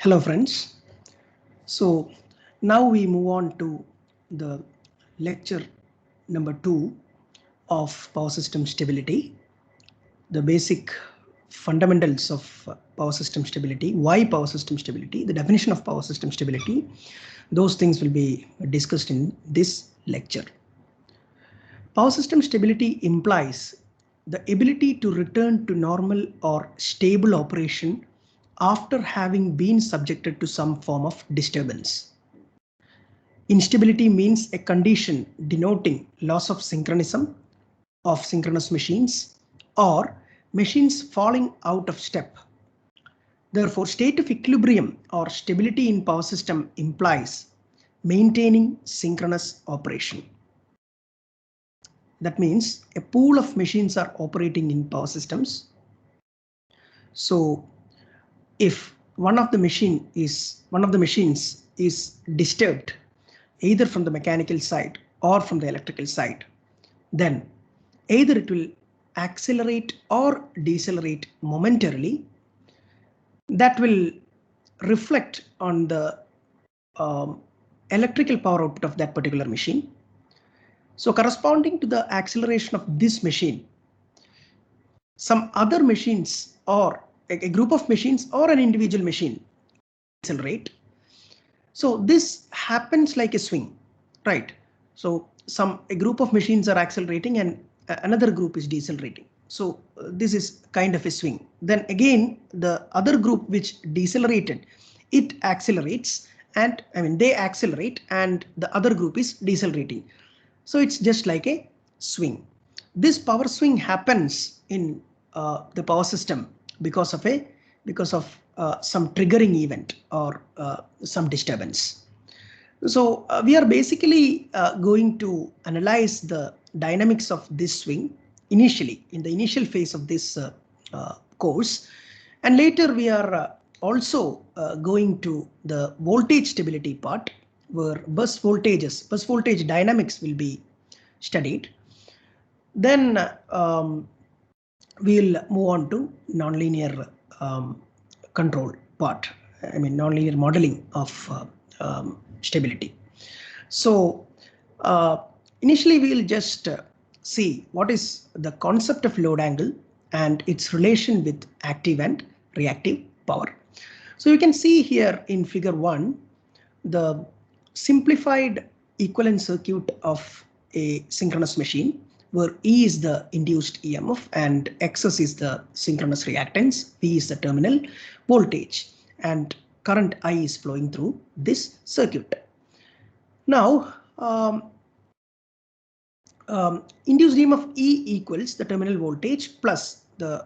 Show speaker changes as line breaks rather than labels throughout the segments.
Hello friends. So now we move on to the lecture number 2 of power system stability, the basic fundamentals of power system stability, why power system stability, the definition of power system stability. Those things will be discussed in this lecture. Power system stability implies the ability to return to normal or stable operation after having been subjected to some form of disturbance. Instability means a condition denoting loss of synchronism of synchronous machines or machines falling out of step. Therefore, state of equilibrium or stability in power system implies maintaining synchronous operation. That means a pool of machines are operating in power systems. So if one of the machines is disturbed either from the mechanical side or from the electrical side, then either it will accelerate or decelerate momentarily. That will reflect on the electrical power output of that particular machine. So corresponding to the acceleration of this machine, some other machines or a group of machines or an individual machine accelerate. So this happens like a swing, right? So a group of machines are accelerating and another group is decelerating. So this is kind of a swing. Then again, the other group which decelerated, it accelerates and they accelerate and the other group is decelerating. So it's just like a swing. This power swing happens in the power system because of some triggering event or some disturbance. So we are basically going to analyze the dynamics of this swing initially in the initial phase of this course, and later we are also going to the voltage stability part where bus voltage dynamics will be studied. Then we'll move on to nonlinear control part, nonlinear modeling of stability. So initially we'll just see what is the concept of load angle and its relation with active and reactive power. So you can see here in figure 1 the simplified equivalent circuit of a synchronous machine where E is the induced EMF and Xs is the synchronous reactance, V is the terminal voltage, and current I is flowing through this circuit. Now, induced EMF E equals the terminal voltage plus the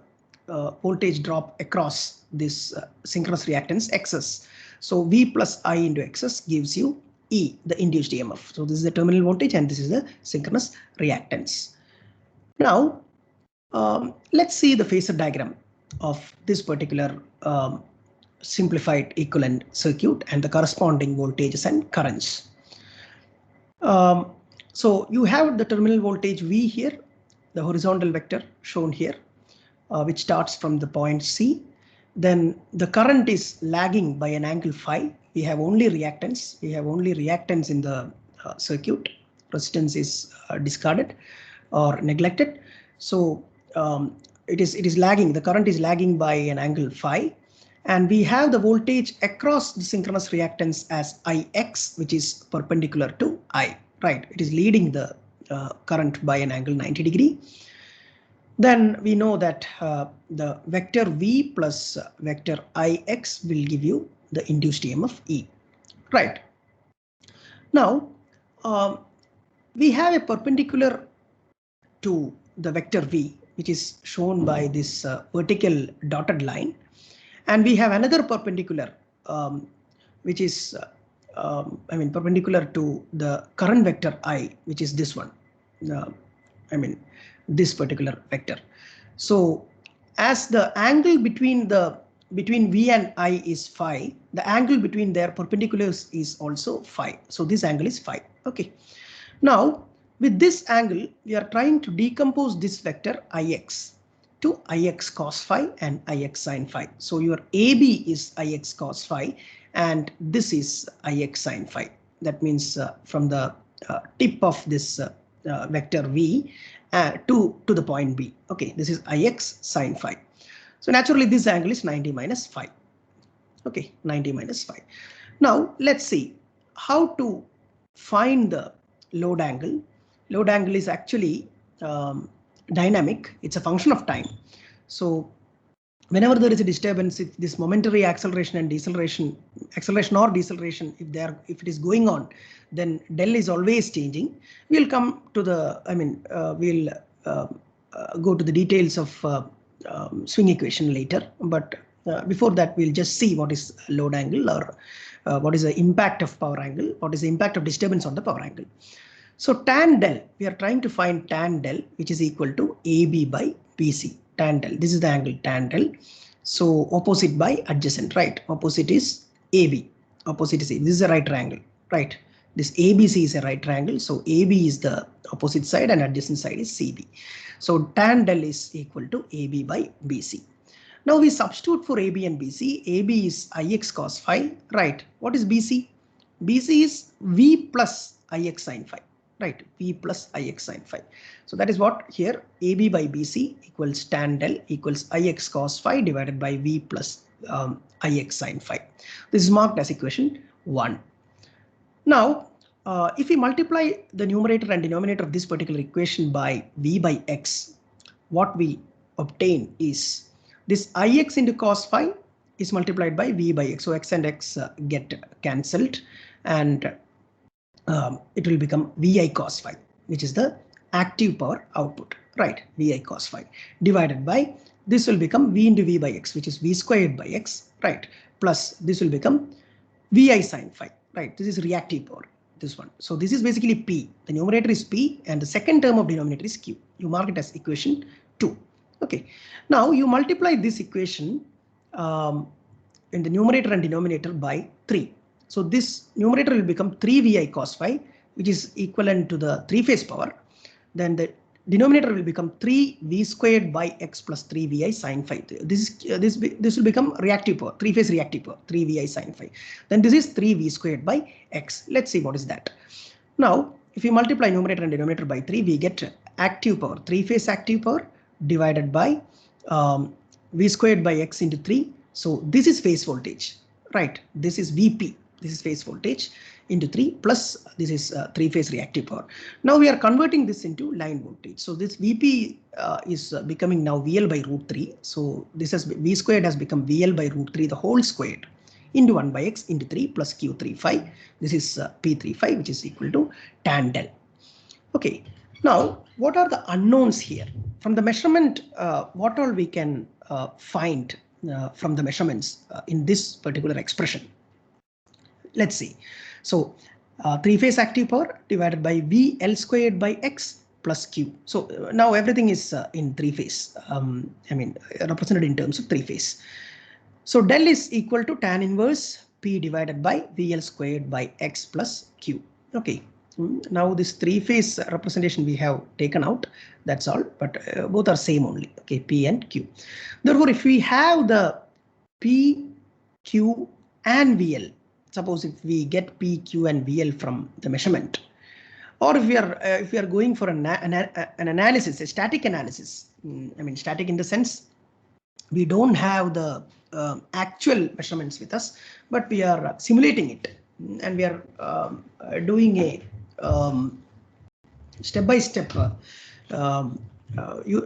voltage drop across this synchronous reactance Xs. So V plus I into Xs gives you E, the induced EMF. So this is the terminal voltage and this is the synchronous reactance. Now, let's see the phasor diagram of this particular simplified equivalent circuit and the corresponding voltages and currents. So you have the terminal voltage V here, the horizontal vector shown here, which starts from the point C. Then the current is lagging by an angle phi. We have only reactance. We have only reactance in the circuit. Resistance is discarded or neglected. So it is lagging. The current is lagging by an angle phi. And we have the voltage across the synchronous reactance as Ix, which is perpendicular to I. Right. It is leading the current by an angle 90 degree. Then we know that the vector V plus vector Ix will give you the induced EMF E. Right. Now, we have a perpendicular to the vector V, which is shown by this vertical dotted line. And we have another perpendicular, which is perpendicular to the current vector I, which is this one. This particular vector. So as the angle between V and I is phi, the angle between their perpendiculars is also phi. So this angle is phi. Okay. Now with this angle, we are trying to decompose this vector Ix to Ix cos phi and Ix sin phi. So your AB is Ix cos phi and this is Ix sin phi. That means from the tip of this vector V to the point B. Okay, this is Ix sin phi. So naturally this angle is 90 minus phi. Okay, 90 minus phi. Now let's see how to find the load angle. Load angle is actually dynamic. It's a function of time. So whenever there is a disturbance, if this momentary acceleration and deceleration, acceleration or deceleration, if it is going on, then del is always changing. We'll come to the, we'll go to the details of swing equation later. But before that, we'll just see what is load angle or what is the impact of power angle, what is the impact of disturbance on the power angle. So tan del, we are trying to find tan del, which is equal to AB by BC. Tan del, this is the angle tan del. So opposite by adjacent, right? Opposite is AB. Opposite is AB. This is a right triangle, right? This ABC is a right triangle. So AB is the opposite side and adjacent side is CB. So tan del is equal to AB by BC. Now we substitute for AB and BC. AB is Ix cos phi, right? What is BC? BC is V plus Ix sin phi. Right, V plus Ix sin phi. So that is what here AB by BC equals tan del equals Ix cos phi divided by V plus Ix sin phi. This is marked as equation 1. Now, if we multiply the numerator and denominator of this particular equation by V by X, what we obtain is this Ix into cos phi is multiplied by V by X. So X and X get cancelled and it will become Vi cos phi, which is the active power output, right? Vi cos phi divided by this will become V into V by X, which is V squared by X, right? Plus this will become Vi sin phi, right? This is reactive power, this one. So this is basically P. The numerator is P and the second term of denominator is Q. You mark it as equation 2. Okay. Now you multiply this equation in the numerator and denominator by 3. So this numerator will become 3Vi cos phi, which is equivalent to the 3-phase power. Then the denominator will become 3V squared by X plus 3Vi sin phi. This will become reactive power, 3-phase reactive power, 3Vi sin phi. Then this is 3V squared by X. Let's see what is that. Now, if we multiply numerator and denominator by 3, we get active power, 3-phase active power divided by V squared by X into 3. So this is phase voltage, right? This is Vp. This is phase voltage into 3 plus this is 3-phase reactive power. Now we are converting this into line voltage. So this Vp is becoming now VL by root 3. So this has V squared has become VL by root 3 the whole squared into 1 by X into 3 plus Q3 phi. This is P3 phi, which is equal to tan del. Okay. Now what are the unknowns here? From the measurement, what all we can find from the measurements in this particular expression? Let's see. So 3-phase active power divided by VL squared by X plus Q. So now everything is in 3-phase. Represented in terms of 3-phase. So del is equal to tan inverse P divided by VL squared by X plus Q. Okay. Now this 3-phase representation we have taken out. That's all. But both are same only. Okay, P and Q. Therefore, if we have the P, Q and VL. Suppose if we get P, Q and VL from the measurement, or if we are going for an analysis, a static analysis, static in the sense we don't have the actual measurements with us, but we are simulating it and we are doing a step-by-step we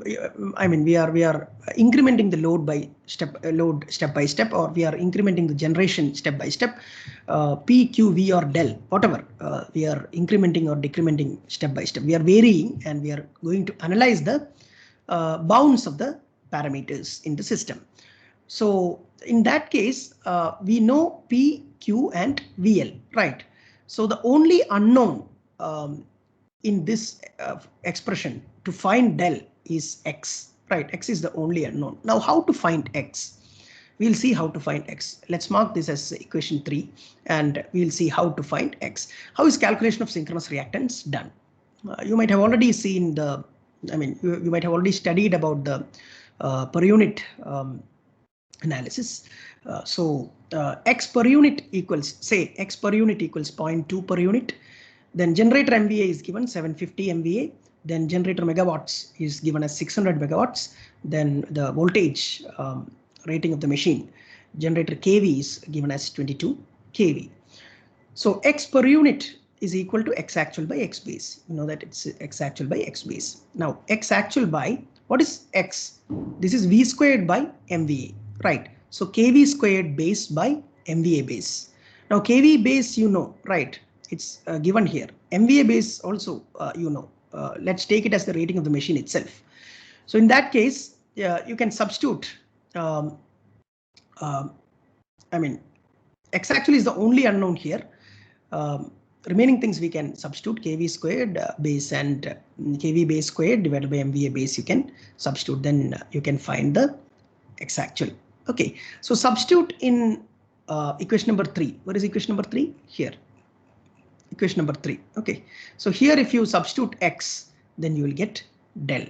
are incrementing the load step by step, or we are incrementing the generation step by step. P, Q, V or del, whatever we are incrementing or decrementing step by step. We are varying and we are going to analyze the bounds of the parameters in the system. So in that case, we know P, Q and VL, right? So the only unknown in this expression to find del is X, right? X is the only unknown. Now how to find X? We'll see how to find X. Let's mark this as equation 3 and we'll see how to find X. How is calculation of synchronous reactance done? You might have already seen the, you might have already studied about the per unit analysis. X per unit equals, say X per unit equals 0.2 per unit. Then generator MVA is given 750 MVA. Then generator megawatts is given as 600 megawatts. Then the voltage rating of the machine, generator kV is given as 22 kV. So X per unit is equal to X actual by X base. You know that it's X actual by X base. Now X actual by, what is X? This is V squared by MVA, right? So kV squared base by MVA base. Now kV base, you know, right? It's given here. MVA base also, you know. Let's take it as the rating of the machine itself. So in that case, you can substitute. I mean, X actually is the only unknown here. Remaining things we can substitute. kV squared base and kV base squared divided by MVA base, you can substitute. Then you can find the X actual. Okay, so substitute in equation number 3. What is equation number 3? Here. Equation number 3. Okay, so here if you substitute X, then you will get del.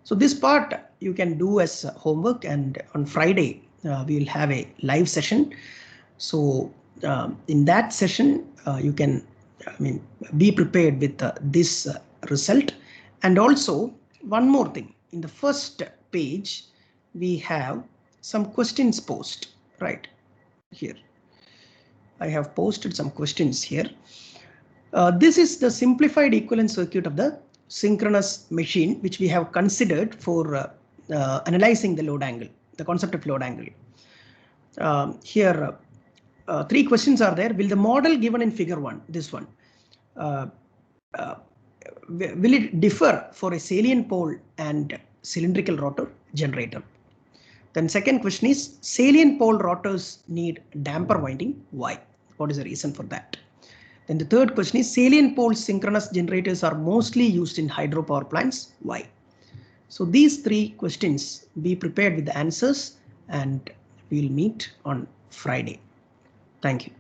So this part you can do as homework, and on Friday we will have a live session. So in that session you can, be prepared with this result. And also one more thing, in the first page we have some questions posted, right here. I have posted some questions here. This is the simplified equivalent circuit of the synchronous machine, which we have considered for analyzing the load angle, the concept of load angle. Here 3 questions are there. Will the model given in figure 1, this one, will it differ for a salient pole and cylindrical rotor generator? Then second question is, salient pole rotors need damper winding. Why? What is the reason for that? Then the third question is, salient pole synchronous generators are mostly used in hydropower plants. Why? So these 3 questions, be prepared with the answers, and we'll meet on Friday. Thank you.